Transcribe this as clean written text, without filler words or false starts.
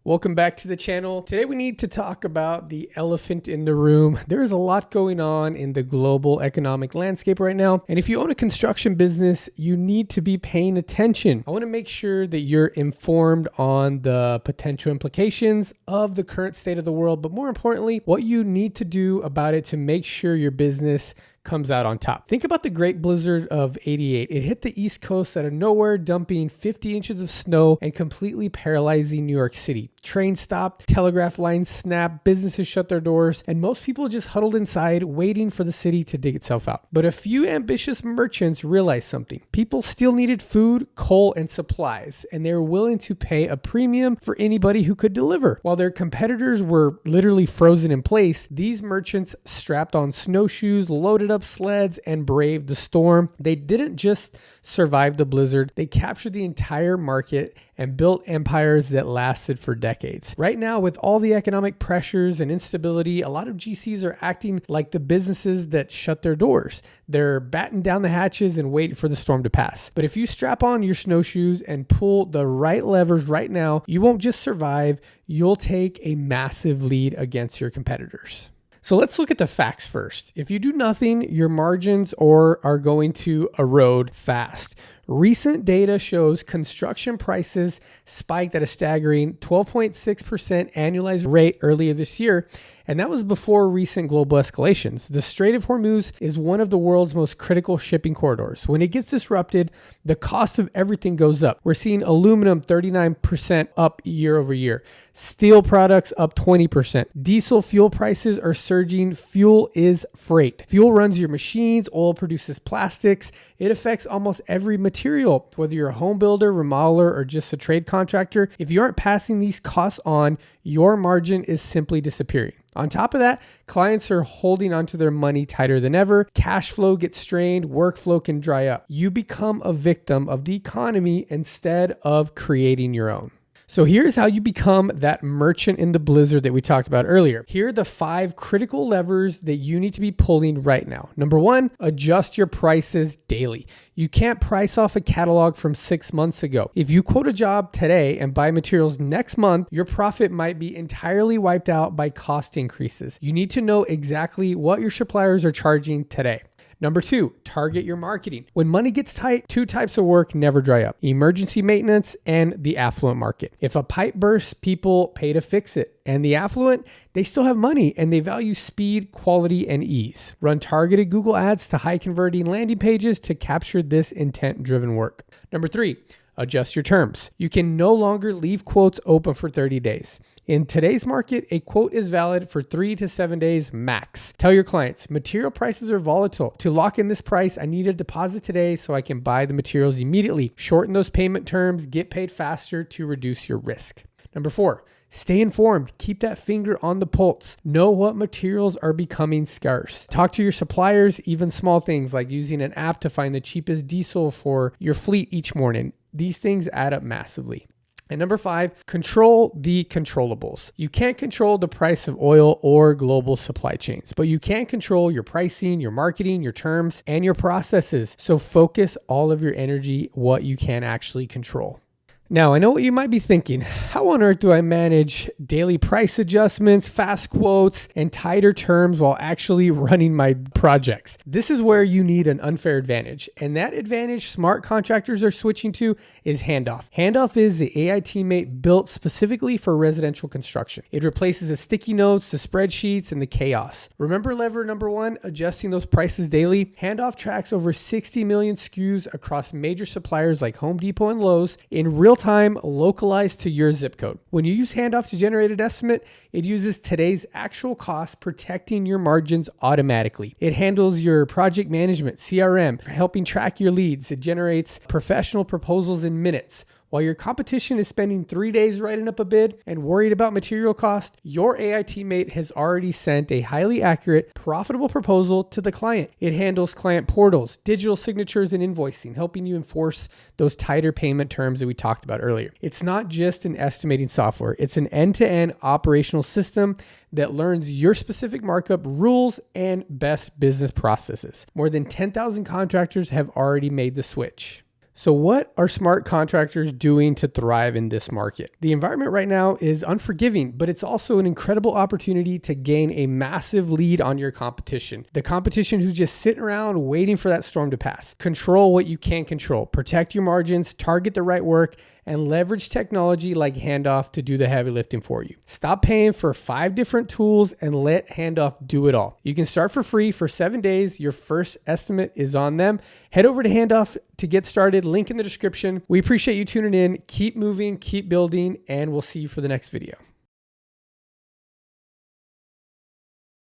Welcome back to the channel. Today we need to talk about the elephant in the room. There is a lot going on in the global economic landscape right now. And if you own a construction business, you need to be paying attention. I want to make sure that you're informed on the potential implications of the current state of the world, but more importantly, what you need to do about it to make sure your business comes out on top. Think about the great blizzard of '88. It hit the East Coast out of nowhere, dumping 50 inches of snow and completely paralyzing New York City. Trains stopped, telegraph lines snapped, businesses shut their doors, and most people just huddled inside waiting for the city to dig itself out. But a few ambitious merchants realized something. People still needed food, coal, and supplies, and they were willing to pay a premium for anybody who could deliver. While their competitors were literally frozen in place, these merchants strapped on snowshoes, loaded up sleds, and braved the storm. They didn't just survive the blizzard, they captured the entire market and built empires that lasted for decades. Right now, with all the economic pressures and instability, a lot of GCs are acting like the businesses that shut their doors. They're batting down the hatches and waiting for the storm to pass. But if you strap on your snowshoes and pull the right levers right now, you won't just survive, you'll take a massive lead against your competitors. So let's look at the facts first. If you do nothing, your margins are going to erode fast. Recent data shows construction prices spiked at a staggering 12.6% annualized rate earlier this year, and that was before recent global escalations. The Strait of Hormuz is one of the world's most critical shipping corridors. When it gets disrupted, the cost of everything goes up. We're seeing aluminum 39% up year over year. Steel products up 20%. Diesel fuel prices are surging. Fuel is freight. Fuel runs your machines. Oil produces plastics. It affects almost every material, whether you're a home builder, remodeler, or just a trade contractor. If you aren't passing these costs on, your margin is simply disappearing. On top of that, clients are holding onto their money tighter than ever. Cash flow gets strained, workflow can dry up. You become a victim of the economy instead of creating your own. So here's how you become that merchant in the blizzard that we talked about earlier. Here are the 5 critical levers that you need to be pulling right now. Number 1, adjust your prices daily. You can't price off a catalog from 6 months ago. If you quote a job today and buy materials next month, your profit might be entirely wiped out by cost increases. You need to know exactly what your suppliers are charging today. Number 2, target your marketing. When money gets tight, 2 types of work never dry up: emergency maintenance and the affluent market. If a pipe bursts, people pay to fix it. And the affluent, they still have money and they value speed, quality, and ease. Run targeted Google ads to high converting landing pages to capture this intent-driven work. Number 3, adjust your terms. You can no longer leave quotes open for 30 days. In today's market, a quote is valid for 3 to 7 days max. Tell your clients, material prices are volatile. To lock in this price, I need a deposit today so I can buy the materials immediately. Shorten those payment terms, get paid faster to reduce your risk. Number 4, stay informed. Keep that finger on the pulse. Know what materials are becoming scarce. Talk to your suppliers, even small things like using an app to find the cheapest diesel for your fleet each morning. These things add up massively. And number 5, control the controllables. You can't control the price of oil or global supply chains, but you can control your pricing, your marketing, your terms, and your processes. So focus all of your energy what you can actually control. Now, I know what you might be thinking. How on earth do I manage daily price adjustments, fast quotes, and tighter terms while actually running my projects? This is where you need an unfair advantage. And that advantage smart contractors are switching to is Handoff. Handoff is the AI teammate built specifically for residential construction. It replaces the sticky notes, the spreadsheets, and the chaos. Remember lever number 1, adjusting those prices daily? Handoff tracks over 60 million SKUs across major suppliers like Home Depot and Lowe's in real time, localized to your zip code. When you use Handoff to generate an estimate, it uses today's actual cost, protecting your margins automatically. It handles your project management, CRM, helping track your leads. It generates professional proposals in minutes. While your competition is spending 3 days writing up a bid and worried about material cost, your AI teammate has already sent a highly accurate, profitable proposal to the client. It handles client portals, digital signatures, and invoicing, helping you enforce those tighter payment terms that we talked about earlier. It's not just an estimating software. It's an end-to-end operational system that learns your specific markup rules and best business processes. More than 10,000 contractors have already made the switch. So what are smart contractors doing to thrive in this market? The environment right now is unforgiving, but it's also an incredible opportunity to gain a massive lead on your competition. The competition who's just sitting around waiting for that storm to pass. Control what you can control. Protect your margins, target the right work, and leverage technology like Handoff to do the heavy lifting for you. Stop paying for 5 different tools and let Handoff do it all. You can start for free for 7 days. Your first estimate is on them. Head over to Handoff to get started. Link in the description. We appreciate you tuning in. Keep moving, keep building, and we'll see you for the next video.